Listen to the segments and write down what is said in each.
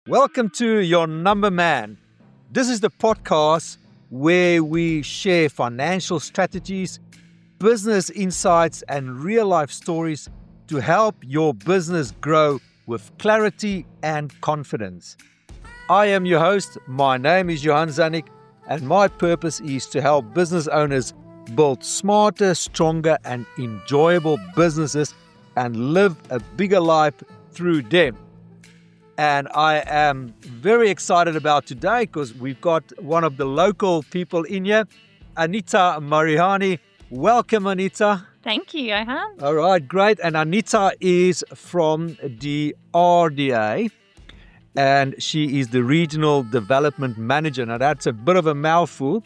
Welcome to Your Number Man. This is the podcast where we share financial strategies, business insights, and real life stories to help your business grow with clarity and confidence. I am your host. My name is Johan Czanik, and my purpose is to help business owners build smarter, stronger, and enjoyable businesses and live a bigger life through them. And I am very excited about today because we've got one of the local people in here, Anita Mariani. Welcome, Anita. Thank you, Johan. All right, great. And Anita is from the RDA, and she is the Regional Development Manager. Now, that's a bit of a mouthful.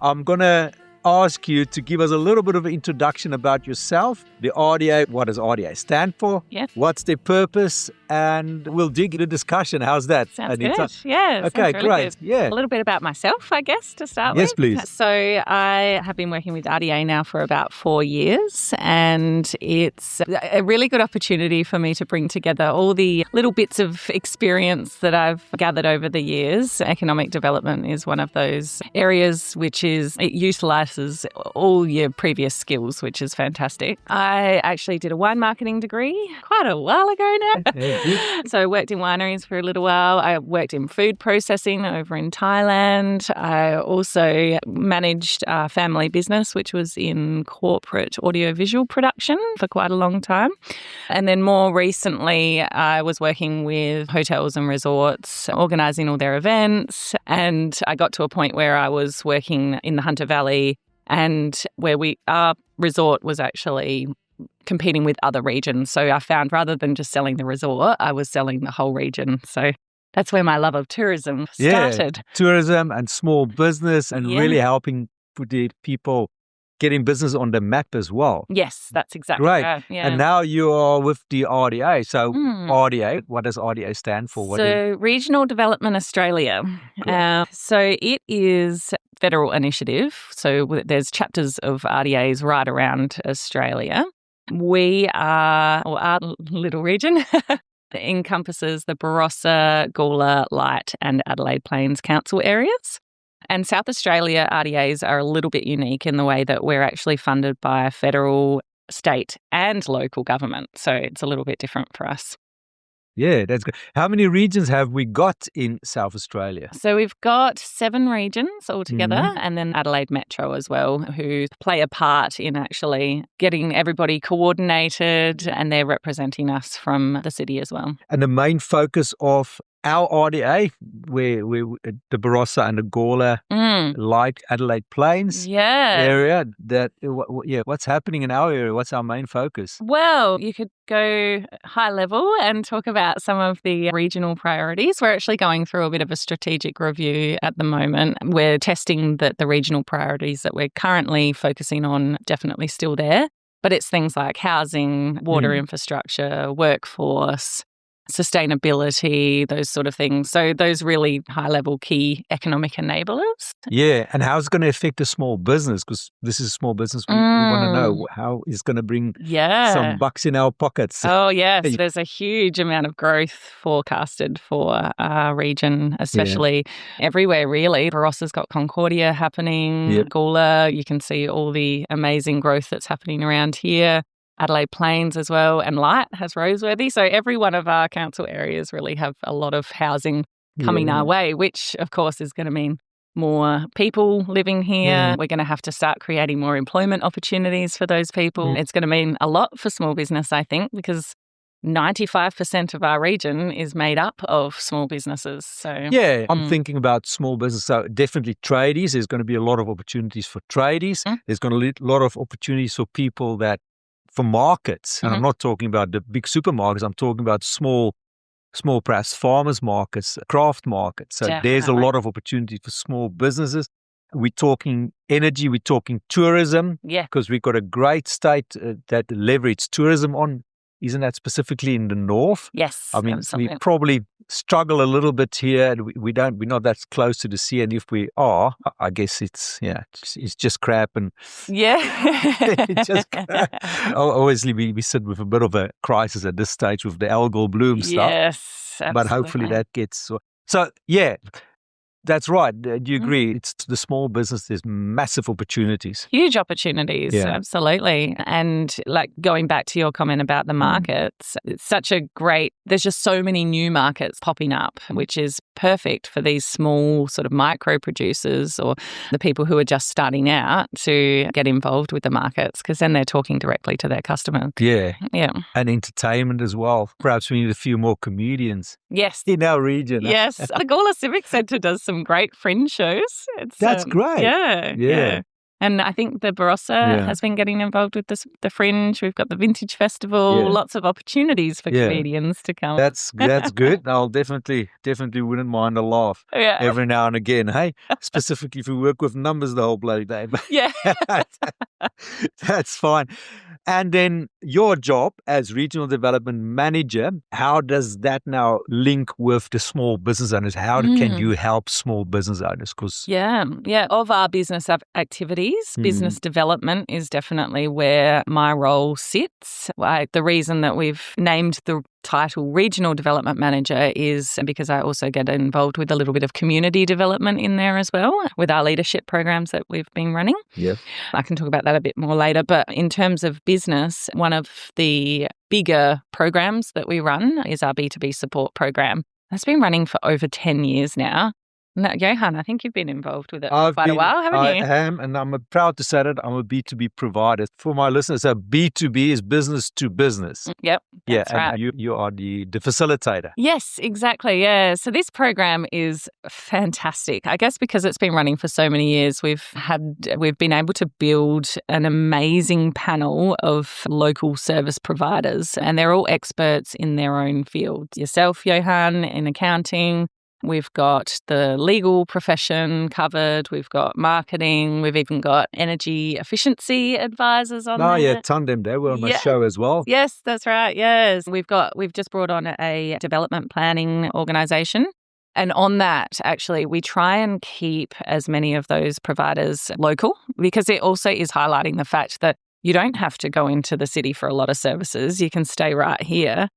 I'm going to ask you to give us a little bit of an introduction about yourself, the RDA, what does RDA stand for? Yeah. What's their purpose? And we'll dig into discussion. How's that, Sounds Anita? good. Yeah. Okay, really great. Good. Yeah. A little bit about myself, I guess, to start with. Yes, please. So I have been working with RDA now for about 4 years, and it's a really good opportunity for me to bring together all the little bits of experience that I've gathered over the years. Economic development is one of those areas which it utilises all your previous skills, which is fantastic. I actually did a wine marketing degree quite a while ago now. So I worked in wineries for a little while. I worked in food processing over in Thailand. I also managed a family business, which was in corporate audiovisual production for quite a long time. And then more recently, I was working with hotels and resorts, organising all their events. And I got to a point where I was working in the Hunter Valley, and where our resort was actually competing with other regions. So I found rather than just selling the resort, I was selling the whole region. So that's where my love of tourism started. Yeah, tourism and small business and really helping put the people getting business on the map as well. Yes, that's exactly right. right. Yeah. And now you are with the RDA. So RDA, what does RDA stand for? Regional Development Australia. So it is federal initiative. So there's chapters of RDAs right around Australia. Our little region encompasses the Barossa, Gawler, Light and Adelaide Plains council areas. And South Australia RDAs are a little bit unique in the way that we're actually funded by federal, state and local government. So it's a little bit different for us. Yeah, that's good. How many regions have we got in South Australia? So we've got 7 regions altogether, and then Adelaide Metro as well, who play a part in actually getting everybody coordinated, and they're representing us from the city as well. And the main focus of our RDA, where the Barossa and the Gawler, Light Adelaide Plains area, what's happening in our area? What's our main focus? Well, you could go high level and talk about some of the regional priorities. We're actually going through a bit of a strategic review at the moment. We're testing that the regional priorities that we're currently focusing on definitely still there, but it's things like housing, water infrastructure, workforce, sustainability, those sort of things. So those really high-level key economic enablers. Yeah, and how's it going to affect a small business? Because this is a small business. We want to know how it's going to bring some bucks in our pockets. Oh, yes. There's a huge amount of growth forecasted for our region, especially everywhere, really. Barossa's got Concordia happening. Gawler, you can see all the amazing growth that's happening around here. Adelaide Plains as well, and Light has Roseworthy. So every one of our council areas really have a lot of housing coming our way, which of course is going to mean more people living here. We're going to have to start creating more employment opportunities for those people. It's going to mean a lot for small business, I think, because 95% of our region is made up of small businesses. So I'm thinking about small business. So definitely tradies. There's going to be a lot of opportunities for tradies. There's going to be a lot of opportunities for people for markets. And I'm not talking about the big supermarkets. I'm talking about small perhaps farmers markets, craft markets. So there's a lot of opportunity for small businesses. We're talking energy. We're talking tourism. Yeah. Because we've got a great state that leverage tourism on Isn't that specifically in the north? Yes, I mean, absolutely. we probably struggle a little bit here. And we're not that close to the sea. And if we are, I guess it's just crap. And Yeah. it's just crap. Obviously, we sit with a bit of a crisis at this stage with the algal bloom stuff. Yes, absolutely. But hopefully that gets... So, yeah. That's right. Do you agree? It's the small business. There's massive opportunities. Huge opportunities, absolutely. And like going back to your comment about the markets, it's such a great, there's just so many new markets popping up, which is perfect for these small sort of micro producers or the people who are just starting out to get involved with the markets, because then they're talking directly to their customers. Yeah. Yeah. And entertainment as well. Perhaps we need a few more comedians. Yes. In our region. Yes. The Gawler Civic Centre does some great fringe shows. That's great. Yeah. And I think the Barossa has been getting involved with the fringe. We've got the Vintage Festival. Lots of opportunities for comedians to come. That's good. I'll definitely wouldn't mind a laugh every now and again. Hey, specifically if we work with numbers the whole bloody day. Yeah. That's fine. And then your job as regional development manager, how does that now link with the small business owners? How can you help small business owners? Of our business activities, business development is definitely where my role sits. The reason that we've named the title Regional Development Manager is because I also get involved with a little bit of community development in there as well with our leadership programs that we've been running. Yeah. I can talk about that a bit more later. But in terms of business, one of the bigger programs that we run is our B2B support program. That's been running for over 10 years now. No, Johan, I think you've been involved with it for quite a while, haven't you? I am, and I'm proud to say that I'm a B2B provider. For my listeners, a B2B is business to business. Yep, that's right. And you are the facilitator. Yes, exactly, yeah. So this program is fantastic. I guess because it's been running for so many years, we've been able to build an amazing panel of local service providers, and they're all experts in their own field. Yourself, Johan, in accounting. We've got the legal profession covered. We've got marketing. We've even got energy efficiency advisors on there. Oh, yeah, Tandem. They were on my show as well. Yes, that's right. Yes. We've just brought on a development planning organisation. And on that, actually, we try and keep as many of those providers local, because it also is highlighting the fact that you don't have to go into the city for a lot of services. You can stay right here.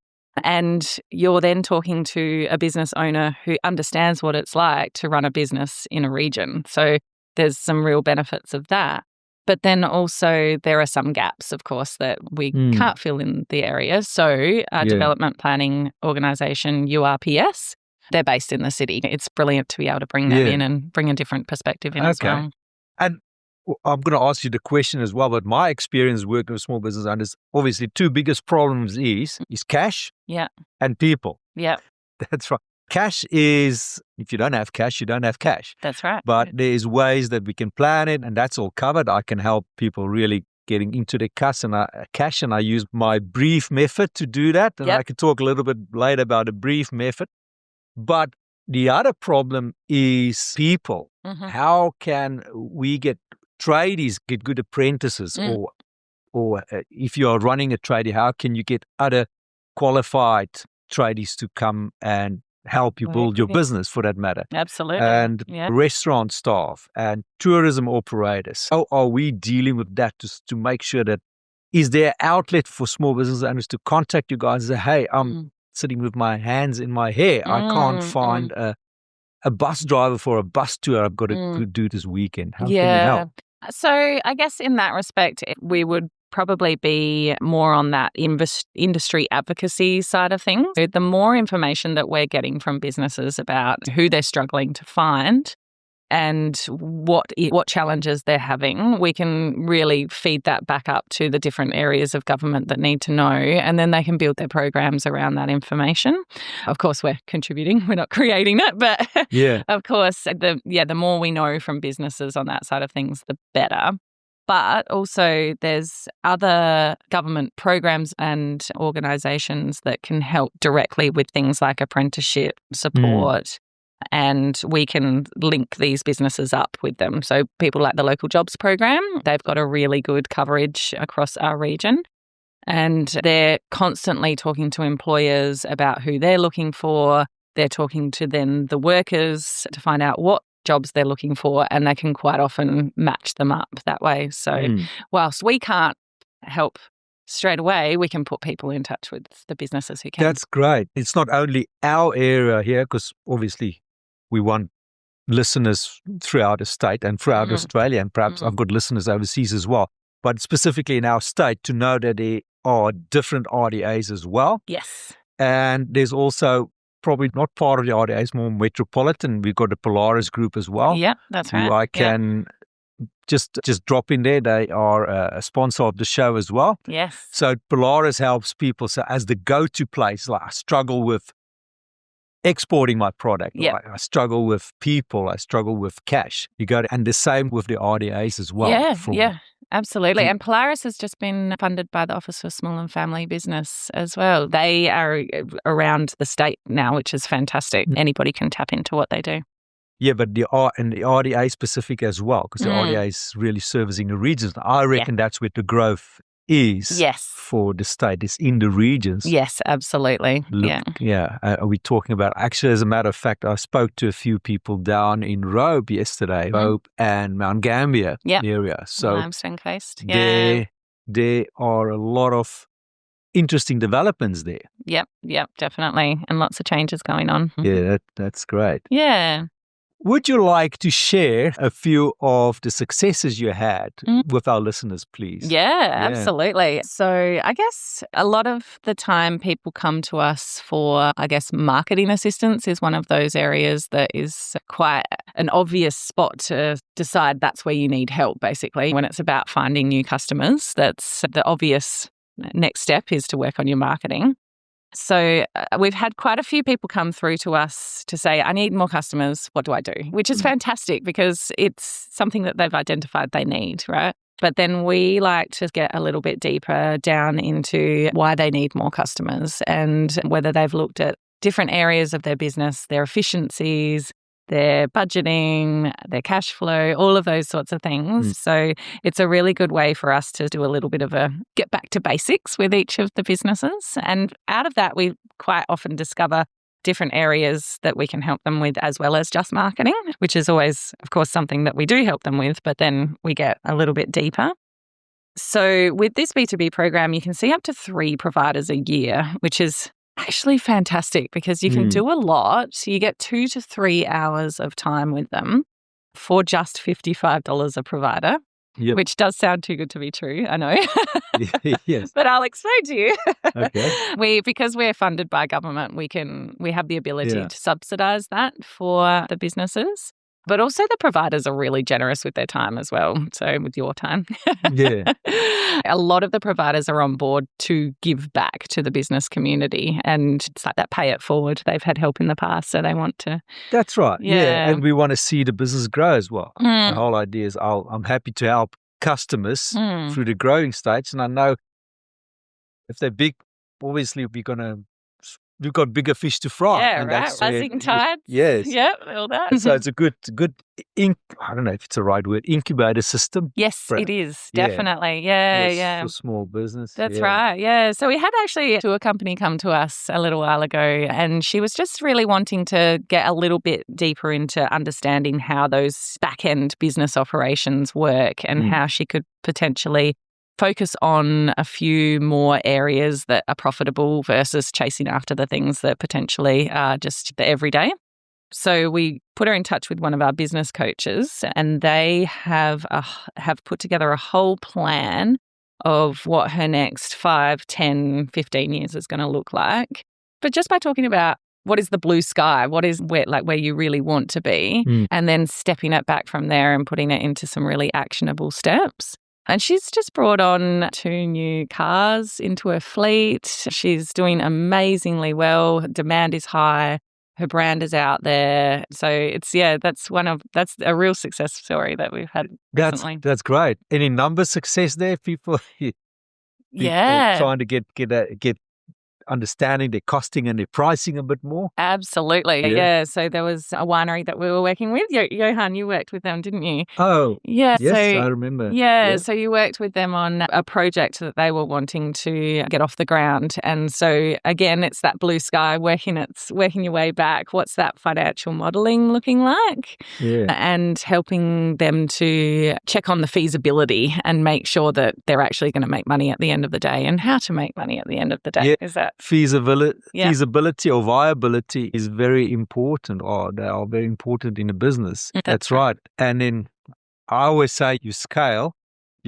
And you're then talking to a business owner who understands what it's like to run a business in a region. So there's some real benefits of that. But then also there are some gaps, of course, that we can't fill in the area. So our development planning organisation, URPS, they're based in the city. It's brilliant to be able to bring them in and bring a different perspective in as well. And I'm going to ask you the question as well, but my experience working with small business owners, obviously two biggest problems is cash and people. Yeah. That's right. Cash is, if you don't have cash, you don't have cash. That's right. But there's ways that we can plan it, and that's all covered. I can help people really getting into their cash, and I use my brief method to do that. And I can talk a little bit later about the brief method. But the other problem is people. How can we get tradies, get good apprentices, or if you are running a tradie, how can you get other qualified tradies to come and help you build your business, for that matter? Absolutely. And restaurant staff and tourism operators. How are we dealing with that to make sure that is there outlet for small business owners to contact you guys and say, hey, I'm sitting with my hands in my hair. I can't find a bus driver for a bus tour I've got to do this weekend. How can you help? So I guess in that respect, we would probably be more on that industry advocacy side of things. So the more information that we're getting from businesses about who they're struggling to find and what challenges they're having, we can really feed that back up to the different areas of government that need to know, and then they can build their programs around that information. Of course, we're contributing, we're not creating it, but of course, the more we know from businesses on that side of things, the better. But also there's other government programs and organisations that can help directly with things like apprenticeship support. And we can link these businesses up with them. So people like the Local Jobs Program, they've got a really good coverage across our region. And they're constantly talking to employers about who they're looking for. They're talking to then the workers to find out what jobs they're looking for, and they can quite often match them up that way. So whilst we can't help straight away, we can put people in touch with the businesses who can. That's great. It's not only our area here, because obviously we want listeners throughout the state and throughout Australia, and perhaps I've got listeners overseas as well, but specifically in our state, to know that there are different RDAs as well. Yes. And there's also probably not part of the RDAs, more metropolitan. We've got the Polaris group as well. Yeah, that's right. Who I can just drop in there. They are a sponsor of the show as well. Yes. So Polaris helps people. So as the go-to place, like I struggle with exporting my product. Yep. I struggle with people. I struggle with cash. You go and the same with the RDAs as well. Yeah, absolutely. And Polaris has just been funded by the Office for Small and Family Business as well. They are around the state now, which is fantastic. Anybody can tap into what they do. Yeah, but the RDA specific as well, because the RDA is really servicing the regions. I reckon that's where the growth is for the state. It's in the regions. Yes, absolutely. Are we talking about, actually, as a matter of fact, I spoke to a few people down in Robe yesterday, Robe and Mount Gambier area. So Limestone Coast. There are a lot of interesting developments there. Yep, definitely. And lots of changes going on. Yeah, that's great. Yeah. Would you like to share a few of the successes you had with our listeners, please? Yeah, absolutely. So I guess a lot of the time people come to us for, marketing assistance is one of those areas that is quite an obvious spot to decide that's where you need help, basically. When it's about finding new customers, that's the obvious next step is to work on your marketing. So we've had quite a few people come through to us to say, I need more customers. What do I do? Which is fantastic because it's something that they've identified they need, right? But then we like to get a little bit deeper down into why they need more customers and whether they've looked at different areas of their business, their efficiencies, their budgeting, their cash flow, all of those sorts of things. So it's a really good way for us to do a little bit of a get back to basics with each of the businesses. And out of that, we quite often discover different areas that we can help them with as well as just marketing, which is always, of course, something that we do help them with, but then we get a little bit deeper. So with this B2B program, you can see up to 3 providers a year, which is actually fantastic because you can do a lot. You get 2 to 3 hours of time with them for just $55 a provider, which does sound too good to be true, I know. Yes. But I'll explain to you. Okay. Because we're funded by government, we have the ability to subsidise that for the businesses. But also the providers are really generous with their time as well. So with your time. A lot of the providers are on board to give back to the business community. And it's like that pay it forward. They've had help in the past, so they want to. That's right. Yeah. And we want to see the business grow as well. The whole idea is I'm happy to help customers through the growing stage. And I know if they're big, obviously we've got bigger fish to fry. Yeah, and right. Rising tides. Yes. Yep, all that. So it's a good, I don't know if it's the right word, incubator system. Yes, it is. Definitely. Yeah. For small business. That's right. Yeah. So we had actually a tour company come to us a little while ago, and she was just really wanting to get a little bit deeper into understanding how those back-end business operations work and how she could potentially focus on a few more areas that are profitable versus chasing after the things that potentially are just the everyday. So we put her in touch with one of our business coaches, and they have put together a whole plan of what her next 5, 10, 15 years is going to look like. But just by talking about what is the blue sky, what is where you really want to be, and then stepping it back from there and putting it into some really actionable steps. And she's just brought on 2 new cars into her fleet. She's doing amazingly well. Demand is high. Her brand is out there. So it's, that's a real success story that we've had recently. That's great. Any number success there? People trying to get understanding their costing and their pricing a bit more. Absolutely. Yeah. So there was a winery that we were working with. Johan, you worked with them, didn't you? Oh, yeah. yes, So, I remember. Yeah. So you worked with them on a project that they were wanting to get off the ground. And so, again, it's that blue sky working your way back. What's that financial modelling looking like? Yeah. And helping them to check on the feasibility and make sure that they're actually going to make money at the end of the day and how to make money at the end of the day. Yeah. Is that feasibility or viability is very important, or they are very important in a business. That's right. And then I always say you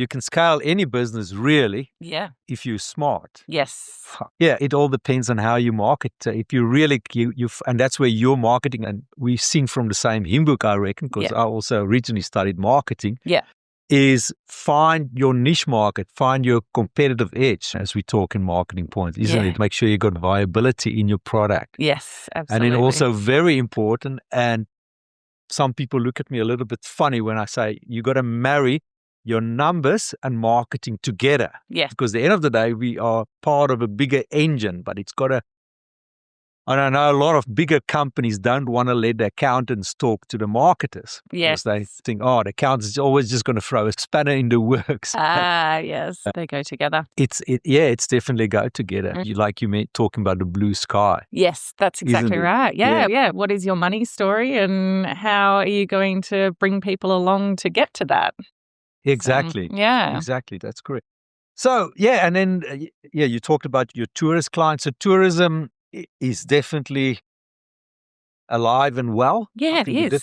can scale any business really if you're smart. Yes. Yeah, it all depends on how you market. If you really, and that's where your marketing, and we sing from the same hymn book, I reckon, because I also originally studied marketing. Yeah. Is find your niche market, find your competitive edge, as we talk in marketing points, isn't it? Make sure you got viability in your product. Yes, absolutely. And then also very important, and some people look at me a little bit funny when I say you got to marry your numbers and marketing together. Yes. Because at the end of the day, we are part of a bigger engine, but it's got to. And I know a lot of bigger companies don't want to let the accountants talk to the marketers. Yes. Because they think, the accountant's always just going to throw a spanner in the works. Yes. They go together. It's definitely go together. You meant talking about the blue sky. Yes, that's exactly right. Yeah. What is your money story and how are you going to bring people along to get to that? Exactly. Exactly. That's correct. So, and then, you talked about your tourist clients. So tourism is definitely alive and well. Yeah, it is. You did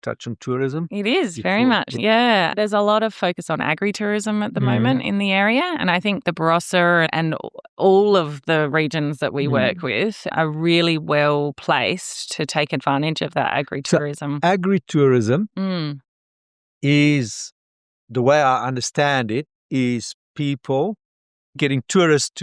touch on tourism. It is very much. Yeah. There's a lot of focus on agri-tourism at the moment in the area. And I think the Barossa and all of the regions that we work with are really well placed to take advantage of that agri-tourism. So agri-tourism is, the way I understand it, is people getting tourists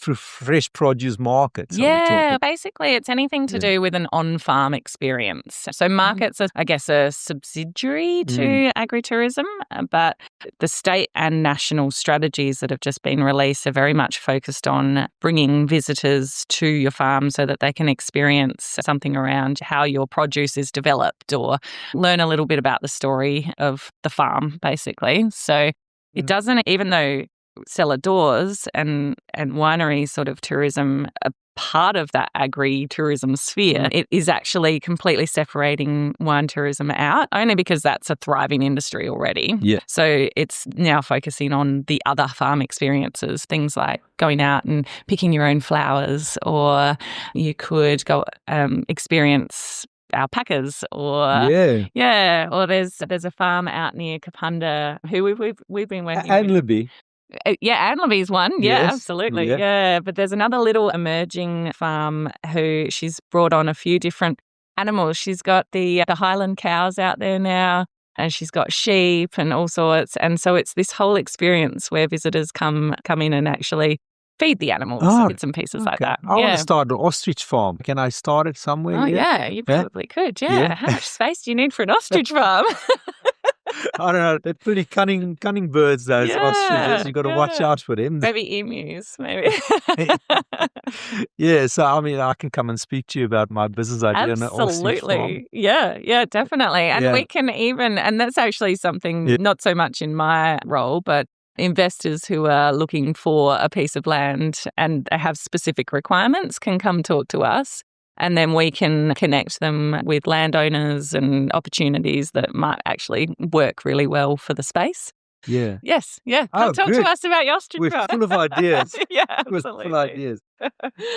through fresh produce markets. Yeah, basically it's anything to do with an on-farm experience. So markets are, I guess, a subsidiary to agritourism, but the state and national strategies that have just been released are very much focused on bringing visitors to your farm so that they can experience something around how your produce is developed or learn a little bit about the story of the farm, basically. So it doesn't, even though cellar doors and winery sort of tourism are part of that agri-tourism sphere, it is actually completely separating wine tourism out, only because that's a thriving industry already. Yeah. So it's now focusing on the other farm experiences, things like going out and picking your own flowers, or you could go experience alpacas, or or there's a farm out near Kapunda who we've been working with. Adelaide. Adelaide one. Yeah, Yes. absolutely. Yeah. But there's another little emerging farm who she's brought on a few different animals. She's got the Highland cows out there now, and she's got sheep and all sorts. And so it's this whole experience where visitors come in and actually feed the animals, bits and pieces like that. I want to start an ostrich farm. Can I start it somewhere? Oh, you probably could. Yeah. How much space do you need for an ostrich farm? I don't know. They're pretty cunning birds, those ostriches. You've got to watch out for them. Maybe emus, maybe. So I can come and speak to you about my business idea. Absolutely. Yeah, definitely. And we can even, and that's actually something not so much in my role, but investors who are looking for a piece of land and have specific requirements can come talk to us. And then we can connect them with landowners and opportunities that might actually work really well for the space. Yeah. Yes. Yeah. Come talk to us about your ostrich farm. We're full of ideas. Absolutely. We're full of ideas.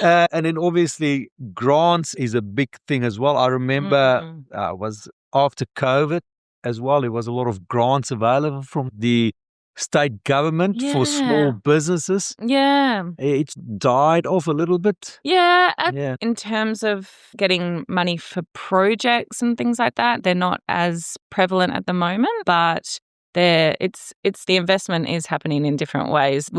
And then obviously grants is a big thing as well. I remember was after COVID as well, there was a lot of grants available from the state government for small businesses. Yeah. It's died off a little bit. Yeah. In terms of getting money for projects and things like that, they're not as prevalent at the moment, but it's the investment is happening in different ways.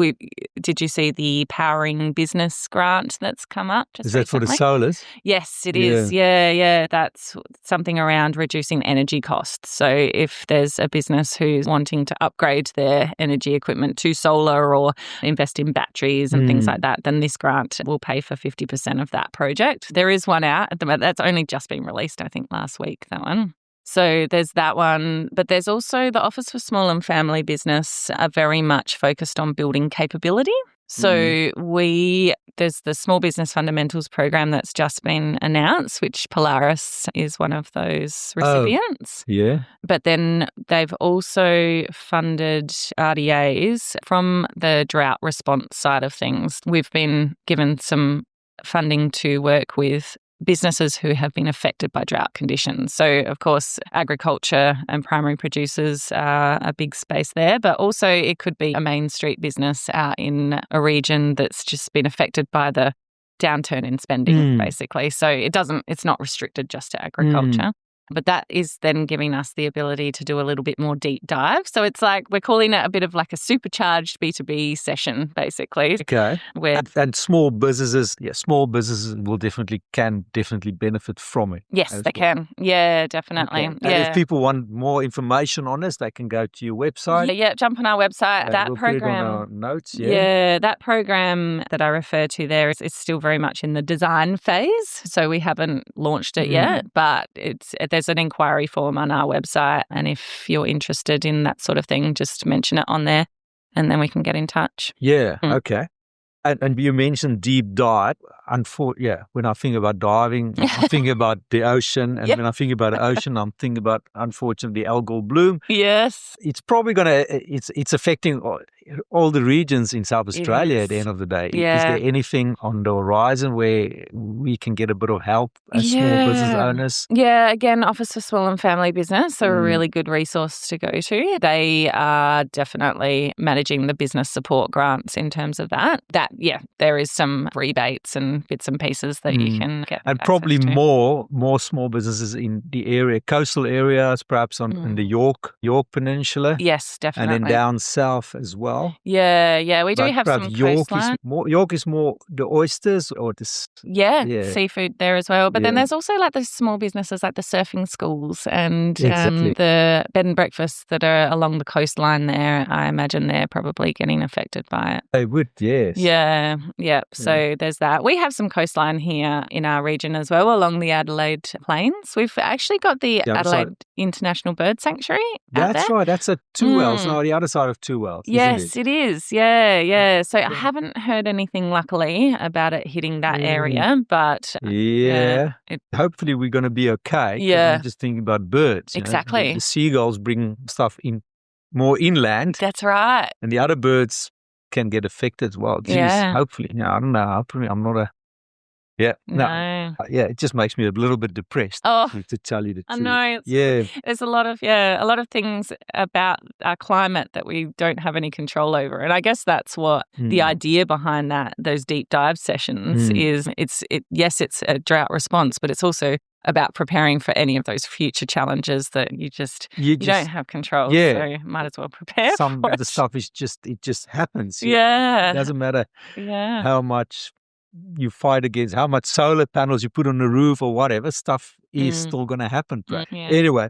Did you see the Powering Business grant that's come up just Is that recently? for the solars? Yes, it is. Yeah. That's something around reducing energy costs. So if there's a business who's wanting to upgrade their energy equipment to solar or invest in batteries and things like that, then this grant will pay for 50% of that project. There is one out at the moment. That's only just been released, I think, last week, that one. So there's that one, but there's also the Office for Small and Family Business are very much focused on building capability. So there's the Small Business Fundamentals program that's just been announced, which Polaris is one of those recipients. Yeah. But then they've also funded RDAs from the drought response side of things. We've been given some funding to work with businesses who have been affected by drought conditions. So, of course, agriculture and primary producers are a big space there, but also it could be a main street business out in a region that's just been affected by the downturn in spending, basically. So it's not restricted just to agriculture. But that is then giving us the ability to do a little bit more deep dive. So it's like we're calling it a bit of like a supercharged B2B session, basically. Okay. And small businesses can definitely benefit from it. Yes, they can. Yeah, definitely. Okay. Yeah. And if people want more information on this, they can go to your website. Yeah, jump on our website. That we'll program. Put it on our notes. Yeah, that program that I refer to there is still very much in the design phase. So we haven't launched it yet, but there's an inquiry form on our website. And if you're interested in that sort of thing, just mention it on there and then we can get in touch. Yeah, okay. And you mentioned deep dive. When I think about diving, I think about the ocean. And when I think about the ocean, I'm thinking about, unfortunately, algal bloom. Yes. It's probably it's affecting all the regions in South Australia at the end of the day. Yeah. Is there anything on the horizon where we can get a bit of help as small business owners? Yeah, again, Office for Small and Family Business are a really good resource to go to. They are definitely managing the business support grants in terms of that. There is some rebates and bits and pieces that you can get. And probably more small businesses in the area, coastal areas, perhaps in the York Peninsula. Yes, definitely. And then down south as well. Yeah, we do have some coastline. York is more the oysters or this. Yeah, seafood there as well. But then there's also like the small businesses like the surfing schools and the bed and breakfasts that are along the coastline there. I imagine they're probably getting affected by it. They would, yes. Yeah. So there's that. We have some coastline here in our region as well along the Adelaide Plains. We've actually got the Adelaide International Bird Sanctuary out That's there. right. That's at Two Wells. No, the other side of Two Wells. Yes, it is. Yeah. So I haven't heard anything, luckily, about it hitting that area, but hopefully we're going to be okay. Yeah. I'm just thinking about birds. Exactly. The seagulls bring stuff in more inland. That's right. And the other birds can get affected as well. Jeez, hopefully. I don't know. Hopefully I'm not a... Yeah. No. It just makes me a little bit depressed, to tell you the truth. I know. There's a lot of things about our climate that we don't have any control over. And I guess that's what the idea behind those deep dive sessions is. It's a drought response, but it's also about preparing for any of those future challenges that you don't have control. Yeah. So you might as well prepare Some for of the stuff is it just happens. Yeah. It doesn't matter how much you fight against, how much solar panels you put on the roof or whatever, stuff is still going to happen. Anyway,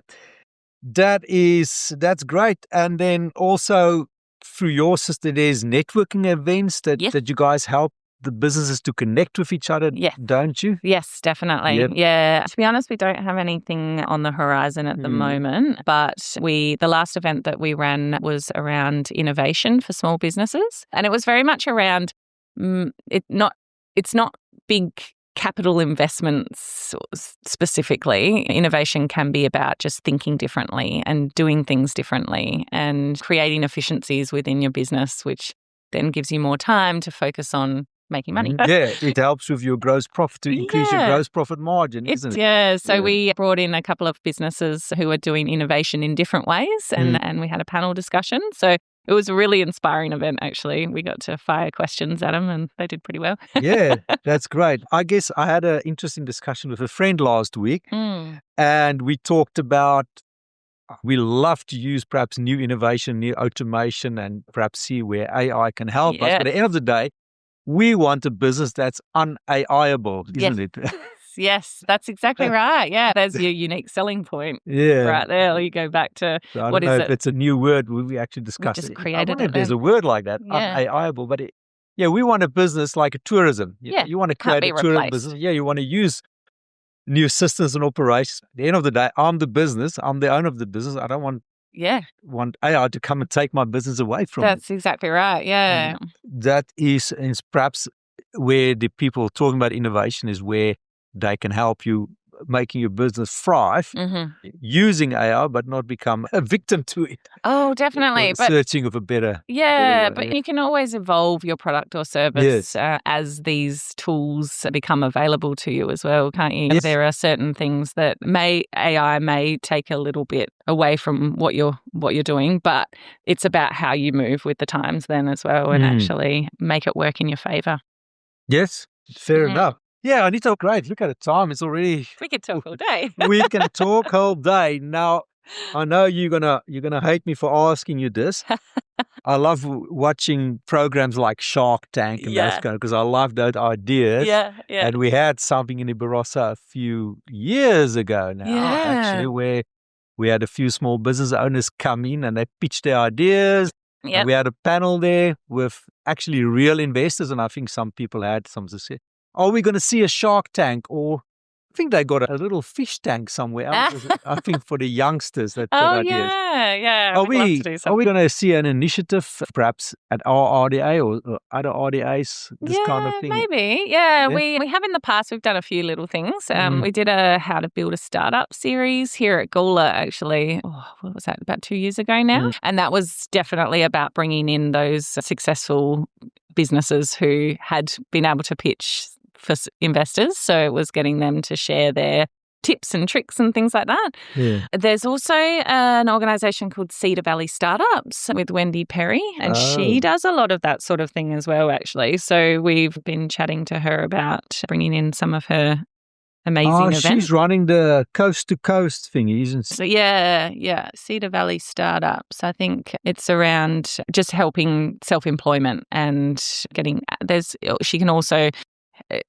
that's great. And then also through your sister, there's networking events that you guys help the businesses to connect with each other, don't you? Yes, definitely. Yep. Yeah. To be honest, we don't have anything on the horizon at the moment, but the last event that we ran was around innovation for small businesses. And it was very much around, it's not big capital investments specifically. Innovation can be about just thinking differently and doing things differently and creating efficiencies within your business, which then gives you more time to focus on making money. It helps with your gross profit to increase your gross profit margin, isn't it? Yeah. So we brought in a couple of businesses who are doing innovation in different ways and we had a panel discussion. So it was a really inspiring event, actually. We got to fire questions at them and they did pretty well. Yeah, that's great. I guess I had an interesting discussion with a friend last week and we talked about, we love to use perhaps new innovation, new automation, and perhaps see where AI can help us. But at the end of the day, we want a business that's un-AIable, isn't it? Yes, that's exactly right. Yeah, there's your unique selling point. Yeah. Right there. You go back to So I what don't know is if it? it's a new word we actually discussed. Just I created wonder it if there's then. a word like that, Yeah. un-AIable. But we want a business like a tourism. Yeah, You want to can't create be a tourism replaced. business. Yeah, you want to use new systems and operations. At the end of the day, I'm the business. I'm the owner of the business. I don't want AI to come and take my business away from me. That's exactly right. Yeah. That is perhaps where the people talking about innovation is where they can help you making your business thrive using AI, but not become a victim to it. Oh, definitely. But searching of a better way. But you can always evolve your product or service as these tools become available to you as well, can't you? Yes. There are certain things that AI may take a little bit away from what you're doing, but it's about how you move with the times then as well and actually make it work in your favor. Yes, fair enough. Yeah, Anita, great. Look at the time. It's already... We could talk all day. We can talk all day. Now, I know you're gonna hate me for asking you this. I love watching programs like Shark Tank and those kind of, because I love those ideas. And we had something in the Barossa a few years ago now, actually, where we had a few small business owners come in and they pitched their ideas. And we had a panel there with actually real investors, and I think some people had some to say, are we going to see a Shark Tank? Or I think they got a little fish tank somewhere else. I think for the youngsters that got ideas. Are we going to see an initiative perhaps at our RDA or other RDAs, this kind of thing? Maybe. Yeah, we have in the past. We've done a few little things. We did a How to Build a Startup series here at Gawler, actually. What was that, about 2 years ago now? And that was definitely about bringing in those successful businesses who had been able to pitch for investors. So it was getting them to share their tips and tricks and things like that. There's also an organisation called Cedar Valley Startups with Wendy Perry, and she does a lot of that sort of thing as well, actually. So we've been chatting to her about bringing in some of her amazing events. She's running the coast to coast thingy, isn't she? So yeah, Cedar Valley Startups. I think it's around just helping self-employment and she can also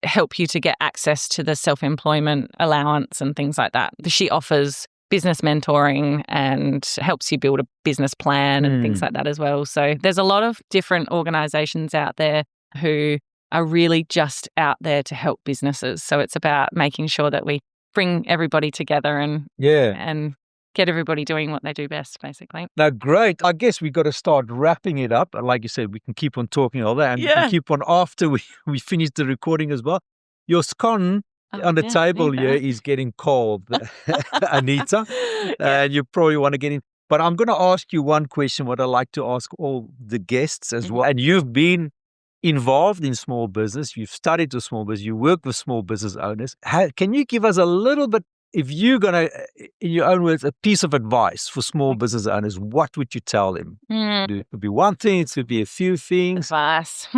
help you to get access to the self-employment allowance and things like that. She offers business mentoring and helps you build a business plan and things like that as well. So there's a lot of different organisations out there who are really just out there to help businesses. So it's about making sure that we bring everybody together and get everybody doing what they do best, basically. Now, great. I guess we got to start wrapping it up. Like you said, we can keep on talking all that, and we can keep on after we finish the recording as well. Your scone on the table here is getting cold, Anita, and you probably want to get in. But I'm going to ask you one question, what I like to ask all the guests as well. And you've been involved in small business. You've studied with small business. You work with small business owners. Can you give us a little bit, if you're going to, in your own words, a piece of advice for small business owners, what would you tell them? It could be one thing, it could be a few things. Advice.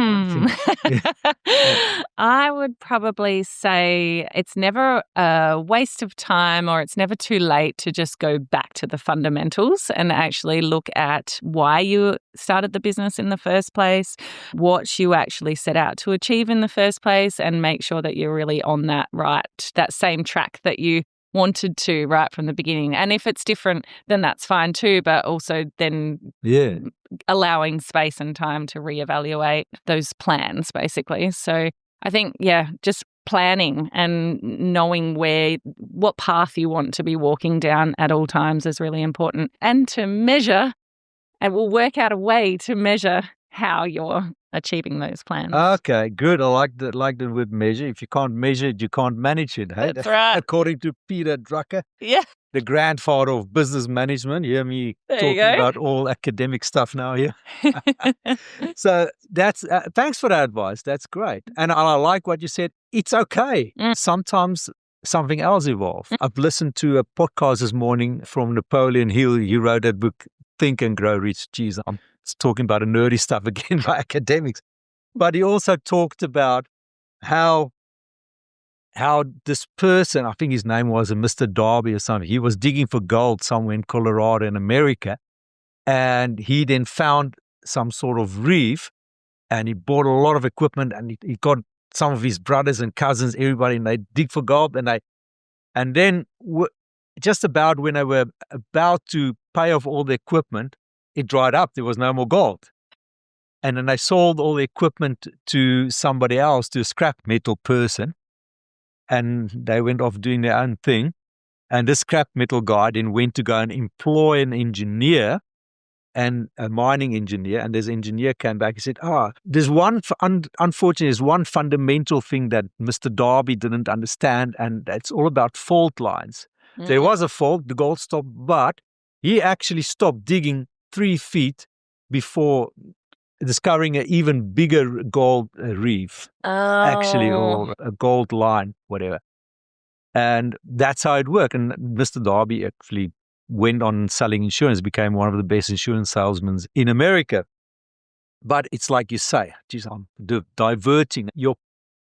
I would probably say it's never a waste of time, or it's never too late to just go back to the fundamentals and actually look at why you started the business in the first place, what you actually set out to achieve in the first place, and make sure that you're really on that same track that you wanted to right from the beginning. And if it's different, then that's fine too, but also then allowing space and time to reevaluate those plans, basically. So I think, just planning and knowing what path you want to be walking down at all times is really important. And to measure, and we'll work out a way to measure how you're achieving those plans. Okay, good. I like the word measure. If you can't measure it, you can't manage it. Hey? That's right. According to Peter Drucker, the grandfather of business management. You hear me talking about all academic stuff now here. So that's thanks for that advice. That's great. And I like what you said. It's okay. Sometimes something else evolves. I've listened to a podcast this morning from Napoleon Hill. He wrote that book, Think and Grow Rich. Geez, I'm talking about the nerdy stuff again by academics. But he also talked about how how this person, I think his name was Mr. Darby or something, he was digging for gold somewhere in Colorado in America. And he then found some sort of reef, and he bought a lot of equipment, and he got some of his brothers and cousins, everybody, and they dig for gold. And then just about when they were about to pay off all the equipment, it dried up. There was no more gold. And then they sold all the equipment to somebody else, to a scrap metal person. And they went off doing their own thing. And this scrap metal guy then went to go and employ an engineer, and a mining engineer. And this engineer came back and said, there's unfortunately, there's one fundamental thing that Mr. Darby didn't understand, and it's all about fault lines. Mm. There was a fault, the gold stopped, but he actually stopped digging 3 feet before discovering an even bigger gold reef, actually, or a gold line, whatever. And that's how it worked. And Mr. Darby actually went on selling insurance, became one of the best insurance salesmen in America. But it's like you say, geez, I'm diverting.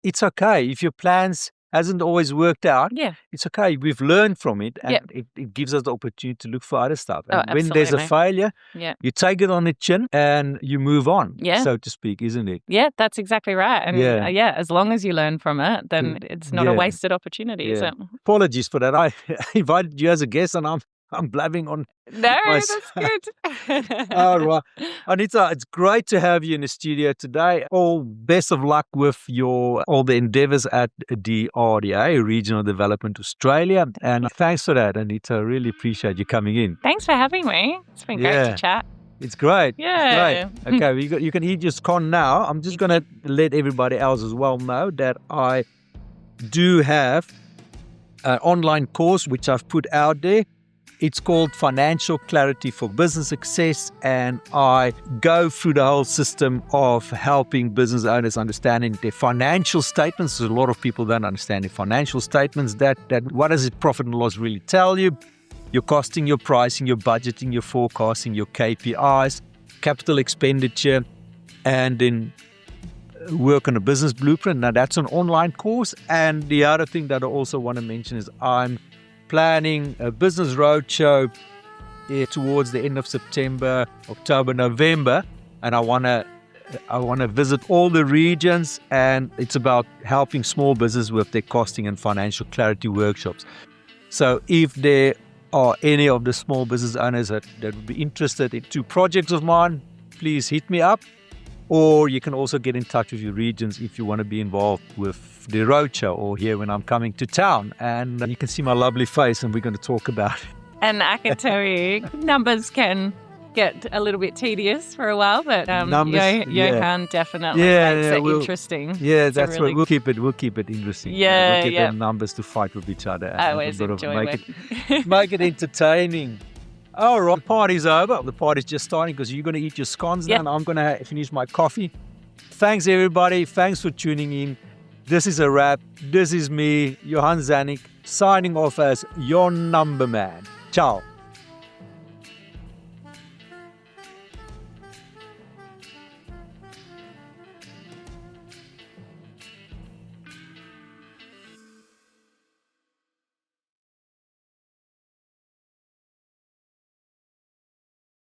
It's okay if your plans hasn't always worked out. Yeah. It's okay. We've learned from it, and it gives us the opportunity to look for other stuff. And when there's a failure, you take it on the chin and you move on, so to speak, isn't it? Yeah, that's exactly right. And as long as you learn from it, then it's not a wasted opportunity, is it? Apologies for that. I invited you as a guest, and I'm blabbing on. No, that's good. All right. Anita, it's great to have you in the studio today. All best of luck with all the endeavors at the RDA, Regional Development Australia. And thanks for that, Anita. I really appreciate you coming in. Thanks for having me. It's been great to chat. It's great. Yeah. It's great. Okay, you can eat your scone now. I'm just going to let everybody else as well know that I do have an online course which I've put out there. It's called Financial Clarity for Business Success, and I go through the whole system of helping business owners understanding their financial statements. A lot of people don't understand their financial statements. That what does the profit and loss really tell you? Your costing, your pricing, your budgeting, your forecasting, your KPIs, capital expenditure, and then work on a business blueprint. Now, that's an online course. And the other thing that I also want to mention is I'm planning a business roadshow towards the end of September, October, November, and I want to visit all the regions, and it's about helping small business with their costing and financial clarity workshops. So if there are any of the small business owners that would be interested in 2 projects of mine, please hit me up, or you can also get in touch with your regions if you want to be involved with the roadshow or here when I'm coming to town, and you can see my lovely face and we're going to talk about it. And I can tell you, numbers can get a little bit tedious for a while, but Johan definitely makes it interesting. Yeah, that's right. We'll keep it interesting. Yeah, we'll get the numbers to fight with each other. I always enjoy make it entertaining. All right, the party's over. The party's just starting because you're going to eat your scones now, and I'm going to finish my coffee. Thanks, everybody. Thanks for tuning in. This is a wrap. This is me, Johan Czanik, signing off as your number man. Ciao.